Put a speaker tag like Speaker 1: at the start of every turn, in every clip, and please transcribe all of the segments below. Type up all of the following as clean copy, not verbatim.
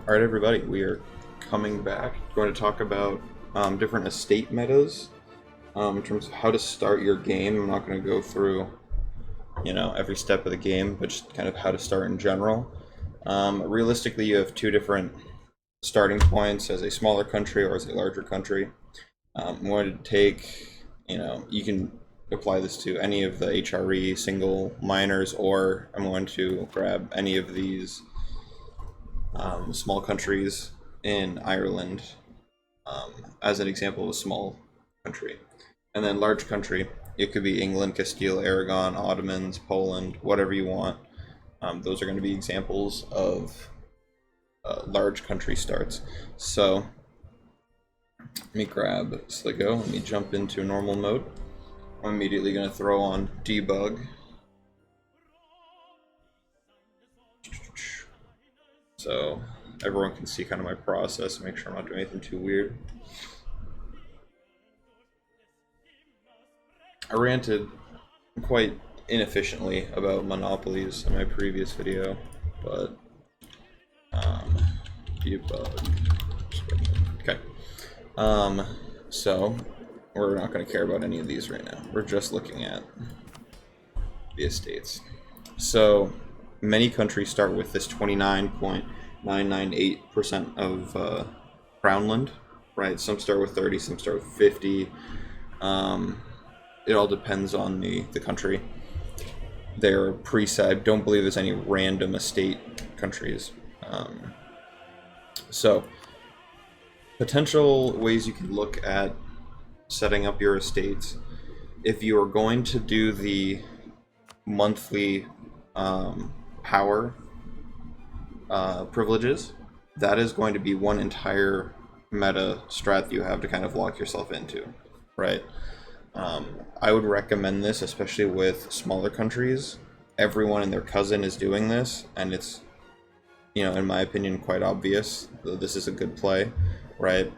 Speaker 1: All right, everybody, we are coming back. Going to talk about different estate metas in terms of how to start your game. I'm not going to go through, every step of the game, but just kind of how to start in general. Realistically, you have two different starting points as a smaller country or as a larger country. I'm going to take, you can apply this to any of the HRE single minors, or I'm going to grab any of these small countries in Ireland as an example of a small country. And then large country, it could be England, Castile, Aragon, Ottomans, Poland, whatever you want. Those are going to be examples of large country starts. So let me grab Sligo, let me jump into normal mode. I'm immediately going to throw on debug. So everyone can see kind of my process, make sure I'm not doing anything too weird. I ranted quite inefficiently about monopolies in my previous video, but debug. Okay. So we're not going to care about any of these right now. We're just looking at the estates. So many countries start with this 29.998% of crownland, right? Some start with 30, some start with 50. It all depends on the country. They're preset. Don't believe there's any random estate countries. So potential ways you can look at setting up your estates. If you are going to do the monthly power privileges, that is going to be one entire meta strat that you have to kind of lock yourself into, right? I would recommend this, especially with smaller countries. Everyone and their cousin is doing this, and it's, in my opinion, quite obvious that this is a good play, right?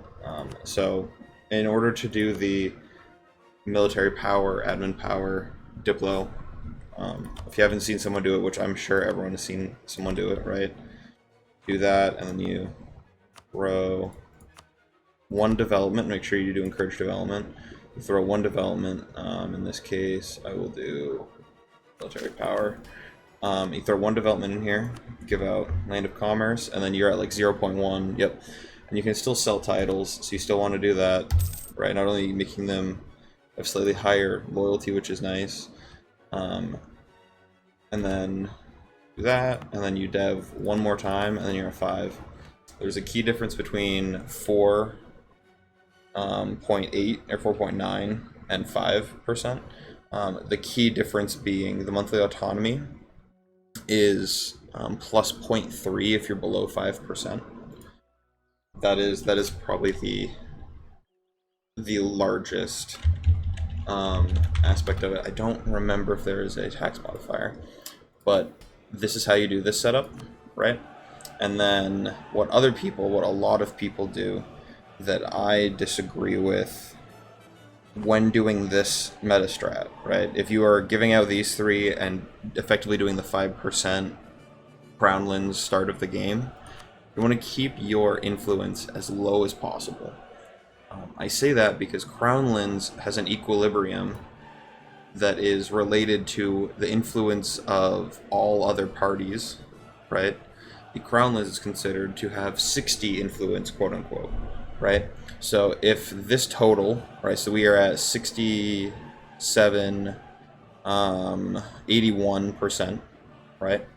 Speaker 1: So in order to do the military power, admin power, Diplo, if you haven't seen someone do it, which I'm sure everyone has seen someone do it, right? Do that, and then you throw one development. Make sure you do encourage development. You throw one development. In this case, I will do military power. You throw one development in here, give out land of commerce, and then you're at like 0.1. Yep. And you can still sell titles, so you still want to do that, right? Not only making them have slightly higher loyalty, which is nice. And then do that, and then you dev one more time, and then you're at 5. There's a key difference between 4.8 or 4.9 and 5%. The key difference being the monthly autonomy is plus 0.3 if you're below 5%. That is probably the largest aspect of it. I don't remember if there is a tax modifier, but this is how you do this setup, right? And then what a lot of people do that I disagree with when doing this meta strat, right? If you are giving out these three and effectively doing the 5% crownlands start of the game, you want to keep your influence as low as possible. I say that because crownlands has an equilibrium that is related to the influence of all other parties, right? The crownlands is considered to have 60 influence, quote unquote, right? So if this total, right, so we are at 67, 81%, right?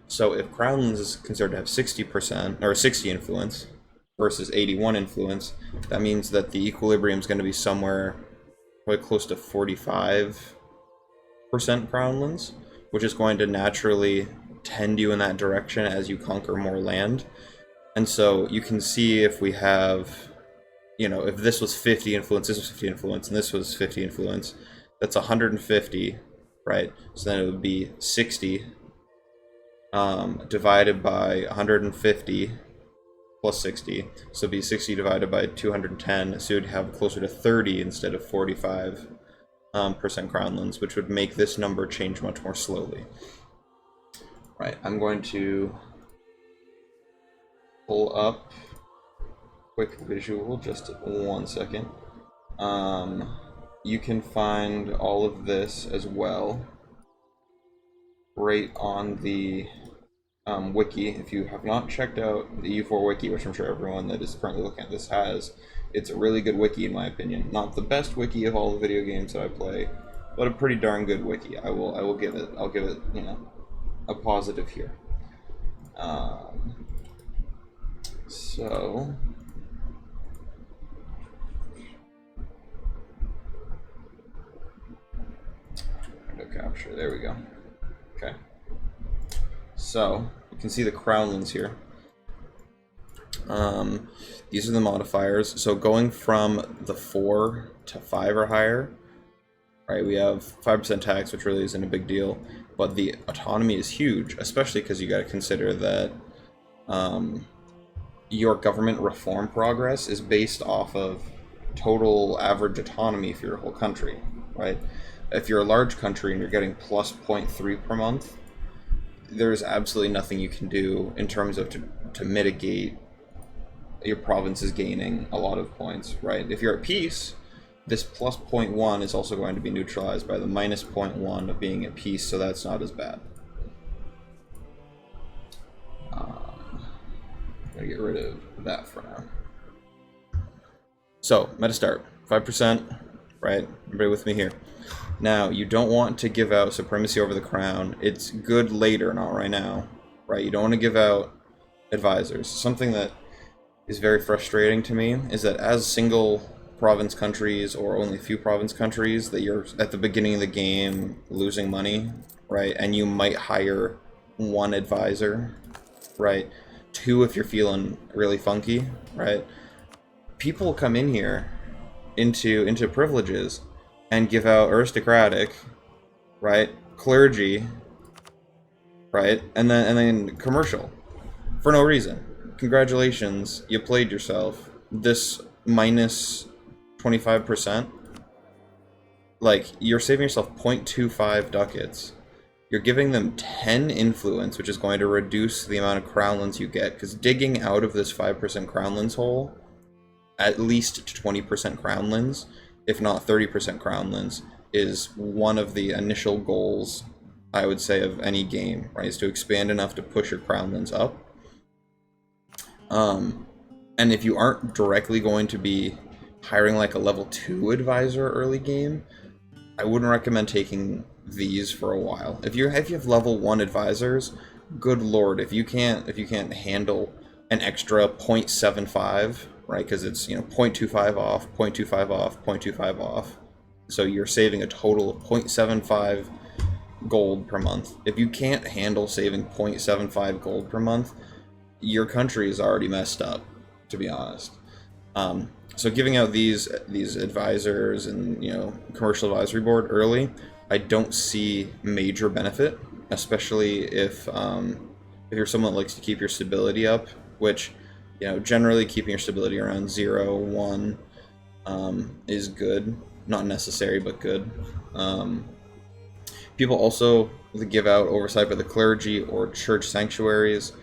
Speaker 1: So if crownlands is considered to have 60% or 60 influence versus 81 influence, that means that the equilibrium is going to be somewhere quite close to 45% crownlands, which is going to naturally tend you in that direction as you conquer more land. And so you can see if we have, if this was 50 influence, this was 50 influence, and this was 50 influence, that's 150, right? So then it would be 60 divided by 150 plus 60, so it'd be 60 divided by 210, so you'd have closer to 30 instead of 45% crownlands, which would make this number change much more slowly. Right, I'm going to pull up quick visual, just 1 second. You can find all of this as well right on the wiki. If you have not checked out the EU4 wiki, which I'm sure everyone that is currently looking at this has, it's a really good wiki in my opinion. Not the best wiki of all the video games that I play, but a pretty darn good wiki. I'll give it, you know, a positive here. So window capture, there we go. Okay. So you can see the crownlands here. These are the modifiers. So going from the 4 to 5 or higher, right, we have 5% tax, which really isn't a big deal, but the autonomy is huge, especially because you got to consider that your government reform progress is based off of total average autonomy for your whole country, right? If you're a large country and you're getting plus 0.3 per month, there's absolutely nothing you can do in terms of to mitigate your provinces gaining a lot of points, right? If you're at peace, this plus 0.1 is also going to be neutralized by the minus 0.1 of being at peace, so that's not as bad. I'm gonna get rid of that for now. So, meta start, 5%, right? Everybody with me here. Now, you don't want to give out supremacy over the crown. It's good later, not right now, right? You don't want to give out advisors. Something that is very frustrating to me is that as single province countries or only few province countries, that you're at the beginning of the game losing money, right? And you might hire 1 advisor, right? 2 if you're feeling really funky, right? People come in here into privileges and give out aristocratic, right, clergy, right, and then commercial for no reason. Congratulations, you played yourself. This minus 25%, like, you're saving yourself 0.25 ducats. You're giving them 10 influence, which is going to reduce the amount of crownlands you get, because digging out of this 5% crownlands hole, at least 20% crownlands, if not 30% crownlands, is one of the initial goals, I would say, of any game, right? Is to expand enough to push your crownlands up. And if you aren't directly going to be hiring like a level 2 advisor early game, I wouldn't recommend taking these for a while. If you have level 1 advisors, good lord, if you can't handle an extra 0.75, right? Because it's, 0.25 off, 0.25 off, 0.25 off. So you're saving a total of 0.75 gold per month. If you can't handle saving 0.75 gold per month, your country is already messed up, to be honest. So giving out these advisors and commercial advisory board early, I don't see major benefit, especially if you're someone that likes to keep your stability up, which generally keeping your stability around 0, 1 is good. Not necessary, but good. People also give out oversight by the clergy or church sanctuaries.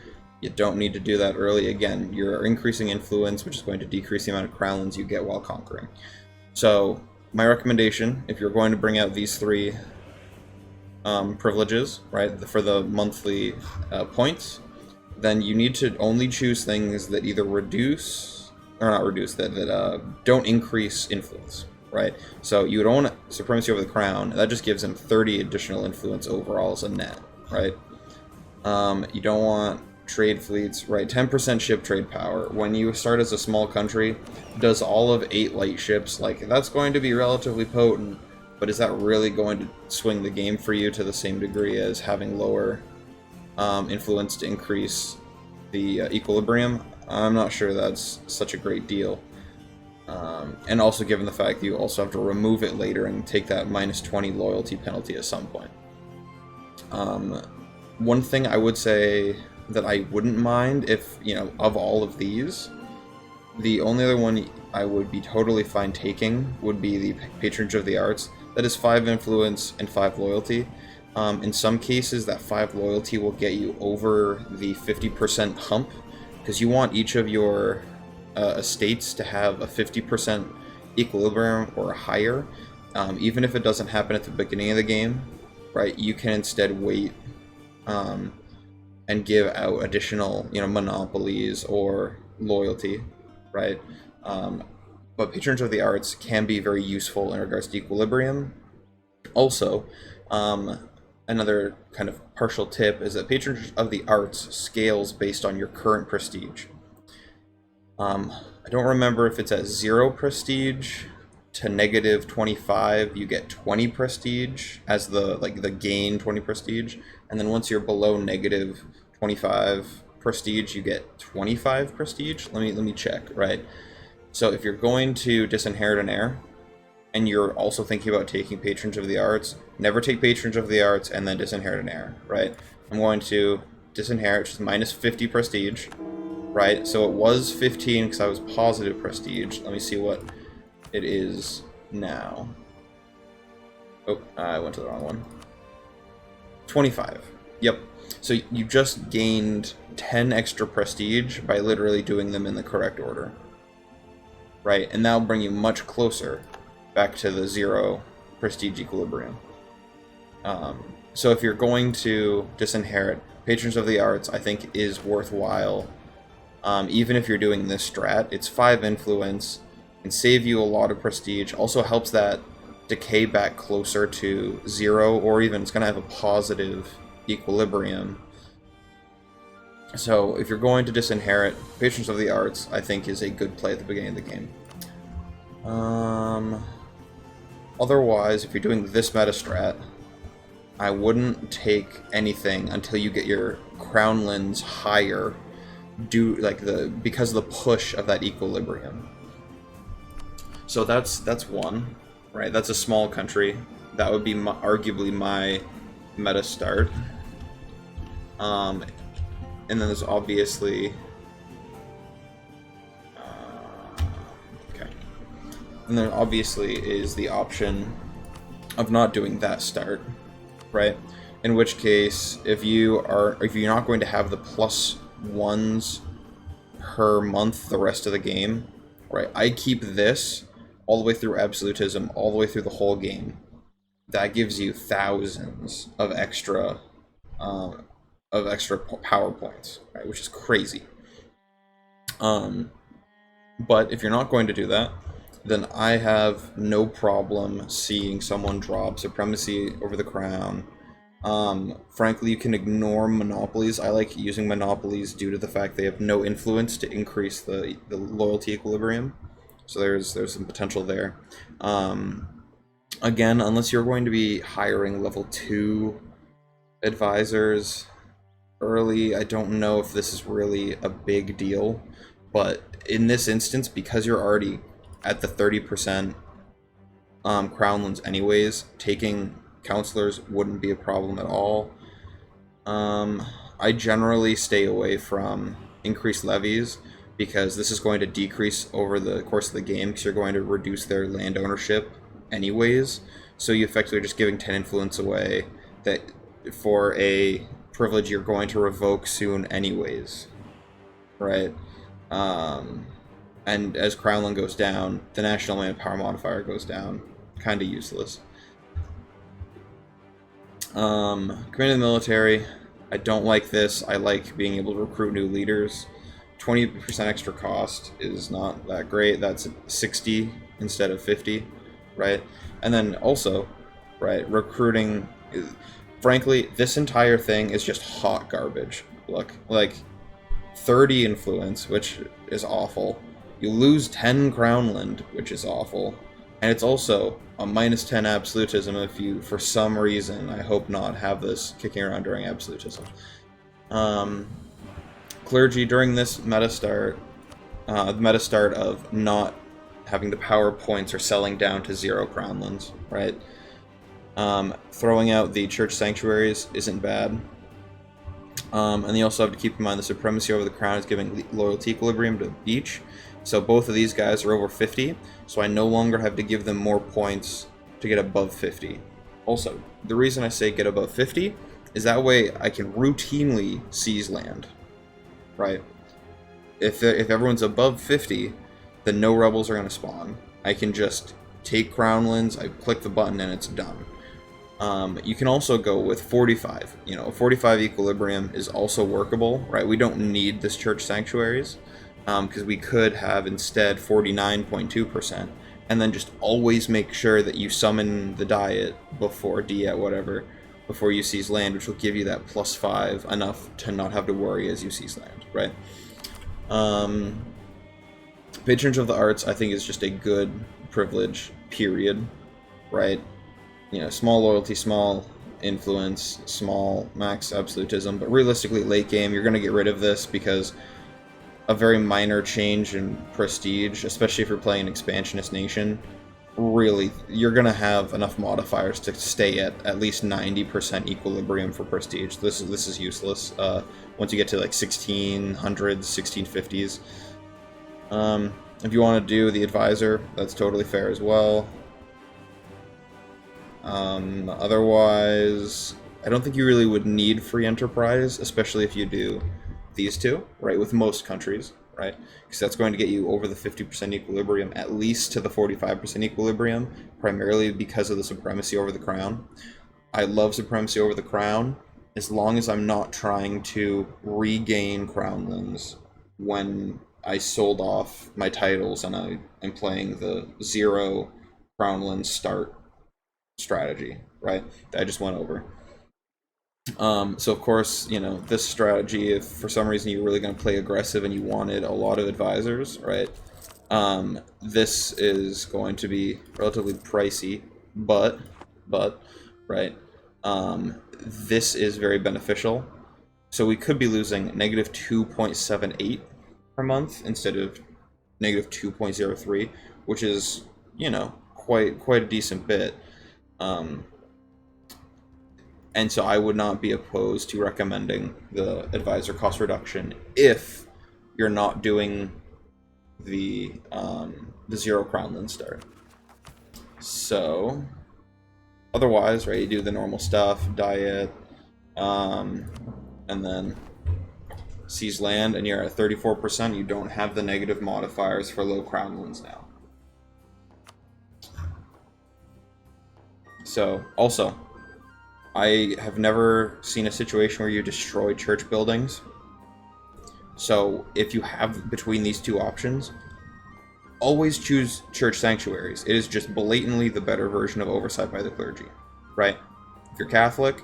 Speaker 1: You don't need to do that early. Again, you're increasing influence, which is going to decrease the amount of crownlands you get while conquering. So my recommendation, if you're going to bring out these 3 privileges, right, for the monthly points, then you need to only choose things that either reduce, or not reduce, that don't increase influence, right? So you don't want supremacy over the crown. That just gives him 30 additional influence overall as a net, right? You don't want trade fleets, right? 10% ship trade power. When you start as a small country, does all of 8 light ships, like, that's going to be relatively potent, but is that really going to swing the game for you to the same degree as having lower influence to increase the equilibrium? I'm not sure that's such a great deal. And also given the fact that you also have to remove it later and take that minus 20 loyalty penalty at some point. One thing I would say that I wouldn't mind if, of all of these, the only other one I would be totally fine taking would be the Patronage of the Arts. That is 5 influence and 5 loyalty. In some cases, that 5 loyalty will get you over the 50% hump, because you want each of your estates to have a 50% equilibrium or higher. Even if it doesn't happen at the beginning of the game, right, you can instead wait and give out additional, monopolies or loyalty, right? But patrons of the arts can be very useful in regards to equilibrium. Also, another kind of partial tip is that patrons of the arts scales based on your current prestige. I don't remember if it's at 0 prestige to negative 25, you get 20 prestige as the gain 20 prestige, and then once you're below negative 25 prestige, you get 25 prestige. Let me check, right? So if you're going to disinherit an heir, and you're also thinking about taking patrons of the arts, never take patrons of the arts and then disinherit an heir, right? I'm going to disinherit, which is minus 50 prestige, right? So it was 15 because I was positive prestige. Let me see what it is now. Oh, I went to the wrong one. 25. Yep. So you just gained 10 extra prestige by literally doing them in the correct order. Right? And that'll bring you much closer back to the 0 prestige equilibrium. So if you're going to disinherit, patrons of the arts, I think, is worthwhile. Even if you're doing this strat, it's 5 influence, and save you a lot of prestige. Also helps that decay back closer to 0, or even it's going to have a positive equilibrium. So if you're going to disinherit, patrons of the arts, I think, is a good play at the beginning of the game. Otherwise, if you're doing this meta strat, I wouldn't take anything until you get your crownlands higher, because of the push of that equilibrium. So that's one, right? That's a small country. That would be arguably my meta start. And then there's obviously and then obviously is the option of not doing that start, right? In which case, if you're not going to have the +1s per month the rest of the game, right? I keep this all the way through absolutism, all the way through the whole game. That gives you thousands of extra power points, right? Which is crazy. But if you're not going to do that, then I have no problem seeing someone drop supremacy over the crown. Frankly, you can ignore monopolies. I like using monopolies due to the fact they have no influence to increase the loyalty equilibrium. So there's some potential there. Again, unless you're going to be hiring level 2 advisors early, I don't know if this is really a big deal. But in this instance, because you're already at the 30% crownlands anyways, taking counselors wouldn't be a problem at all. I generally stay away from increased levies because this is going to decrease over the course of the game because you're going to reduce their land ownership anyways. So you effectively are just giving 10 influence away that for a privilege you're going to revoke soon anyways, right? And as Crownland goes down, the national manpower modifier goes down. Kind of useless. Command of the military, I don't like this. I like being able to recruit new leaders. 20% extra cost is not that great. That's 60 instead of 50, right? And then also, right, recruiting. Frankly, this entire thing is just hot garbage. Look, like 30 influence, which is awful. You lose 10 crownland, which is awful. And it's also a minus 10 absolutism if you, for some reason, I hope not, have this kicking around during absolutism. Clergy, during this meta start of not having the power points or selling down to 0 crownlands, right? Throwing out the church sanctuaries isn't bad. And you also have to keep in mind the supremacy over the crown is giving loyalty equilibrium to each. So both of these guys are over 50, so I no longer have to give them more points to get above 50. Also, the reason I say get above 50 is that way I can routinely seize land, right? if everyone's above 50, then no rebels are going to spawn. I can just take crownlands, I click the button, and it's done. You can also go with 45. 45 equilibrium is also workable, right? We don't need this church sanctuaries, because we could have instead 49.2%, and then just always make sure that you summon the diet before Diet whatever, before you seize land, which will give you that +5, enough to not have to worry as you seize land, right? Patronage of the Arts, I think, is just a good privilege, period, right? Small loyalty, small influence, small max absolutism, but realistically, late game, you're going to get rid of this because a very minor change in prestige, especially if you're playing an expansionist nation, really, you're going to have enough modifiers to stay at least 90% equilibrium for prestige. This is useless once you get to like 1600s, 1650s. If you want to do the advisor, that's totally fair as well. Otherwise, I don't think you really would need free enterprise, especially if you do these two, right, with most countries, right? Because that's going to get you over the 50% equilibrium, at least to the 45% equilibrium, primarily because of the supremacy over the crown. I love supremacy over the crown, as long as I'm not trying to regain crownlands when I sold off my titles and I'm playing the 0 crownland start strategy, right, that I just went over. So of course, this strategy, if for some reason you're really going to play aggressive and you wanted a lot of advisors, right, this is going to be relatively pricey, but right, this is very beneficial. So we could be losing -2.78 per month instead of -2.03, which is, quite a decent bit. And so I would not be opposed to recommending the advisor cost reduction if you're not doing the 0 crownland start. So otherwise, right, you do the normal stuff, diet, and then seize land, and you're at 34%. You don't have the negative modifiers for low crownlands now. So also, I have never seen a situation where you destroy church buildings. So if you have between these two options, always choose church sanctuaries. It is just blatantly the better version of oversight by the clergy, right? If you're Catholic,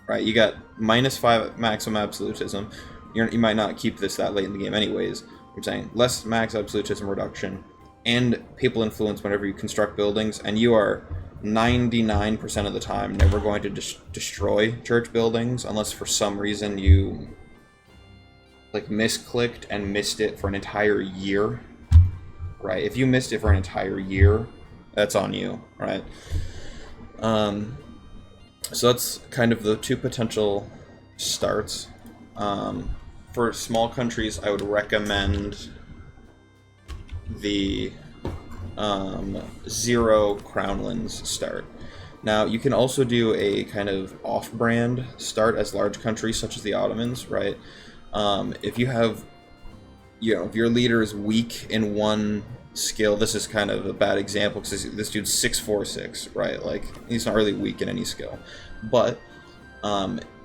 Speaker 1: right, you got -5 maximum absolutism. You might not keep this that late in the game anyways. I'm saying less max absolutism reduction and papal influence whenever you construct buildings, and you are 99% of the time never going to destroy church buildings unless for some reason you misclicked and missed it for an entire year, right? If you missed it for an entire year, that's on you, right? So that's kind of the two potential starts. For small countries, I would recommend the 0 crownlands start. Now, you can also do a kind of off-brand start as large countries such as the Ottomans, right? If you have, if your leader is weak in one skill, this is kind of a bad example because this dude's 646, right? Like, he's not really weak in any skill. But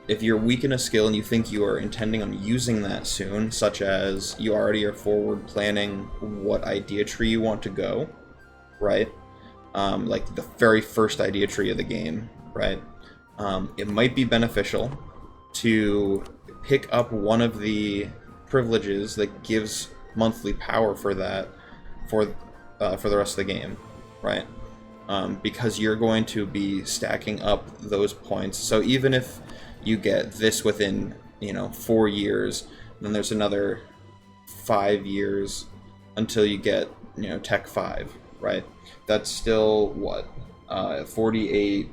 Speaker 1: if you're weak in a skill and you think you are intending on using that soon, such as you already are forward planning what idea tree you want to go, right? Like the very first idea tree of the game, right? It might be beneficial to pick up one of the privileges that gives monthly power for that for the rest of the game, right? Because you're going to be stacking up those points. So even if you get this within 4 years, then there's another 5 years until you get Tech 5, right? That's still what 48,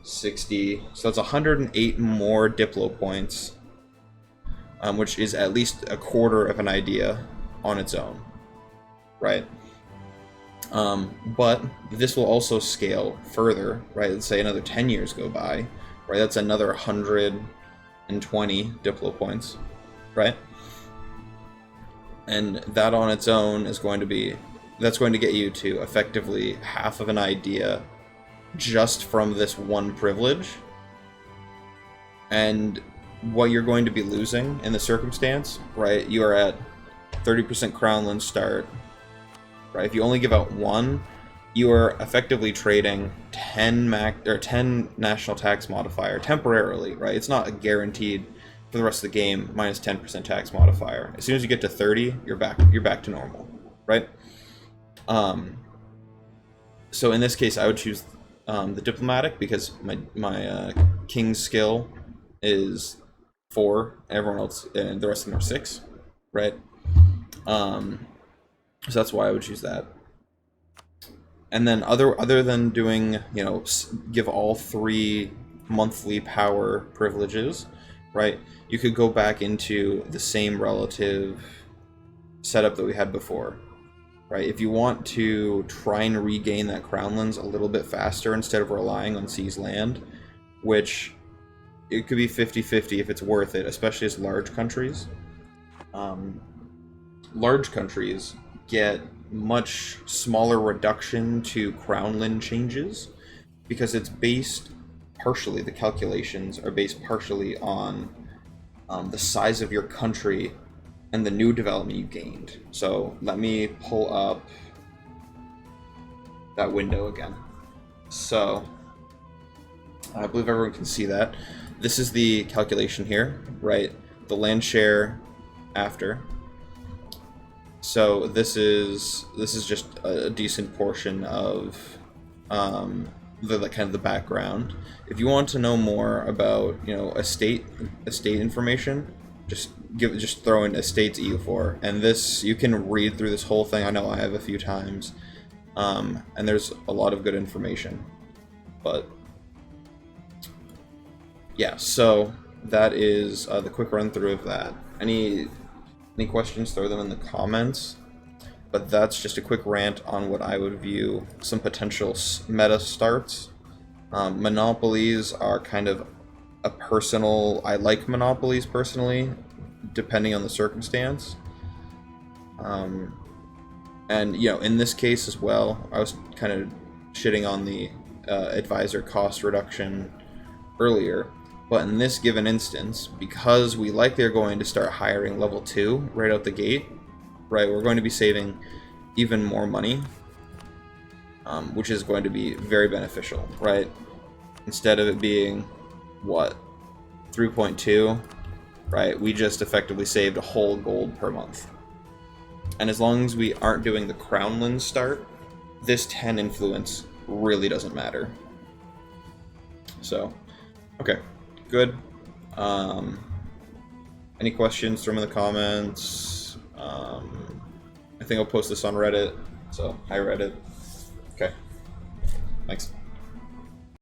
Speaker 1: 60, so that's 108 more Diplo points, which is at least a quarter of an idea on its own, right? But this will also scale further, right? Let's say another 10 years go by, right? That's another 120 Diplo points, right? And that on its own is going to be, that's going to get you to effectively half of an idea just from this one privilege. And what you're going to be losing in the circumstance, right? You are at 30% Crownland start, right? If you only give out one, you are effectively trading 10 national tax modifier temporarily, right? It's not guaranteed for the rest of the game minus 10% tax modifier. As soon as you get to 30, you're back to normal, right? So in this case, I would choose the diplomatic because my king's skill is 4, everyone else and the rest of them are 6, right? So that's why I would choose that. And then other than doing, you know, give all 3 monthly power privileges, right? You could go back into the same relative setup that we had before, right? If you want to try and regain that Crownlands a little bit faster instead of relying on seized land, which it could be 50-50 if it's worth it, especially as large countries. Large countries get much smaller reduction to Crownland changes because it's based partially, the calculations are based partially on the size of your country and the new development you gained. So let me pull up that window again. So I believe everyone can see that. This is the calculation here, right? The land share after. So this is just a decent portion of the kind of the background. If you want to know more about, you know, estate information, just throw in estates EU4, and this, you can read through this whole thing. I know I have a few times, and there's a lot of good information. But yeah, so that is the quick run through of that. Any questions, throw them in the comments. But that's just a quick rant on what I would view some potential meta starts. Monopolies are kind of a personal, I like monopolies personally, depending on the circumstance. And, you know, in this case as well, I was kind of shitting on the advisor cost reduction earlier. But in this given instance, because we likely are going to start hiring level 2 right out the gate, right, we're going to be saving even more money, which is going to be very beneficial, right? Instead of it being, what, 3.2, right, we just effectively saved a whole gold per month. And as long as we aren't doing the Crownland start, this 10 influence really doesn't matter. So, okay. Good. Any questions? Throw them in the comments. I think I'll post this on Reddit. So, hi Reddit. Okay. Thanks.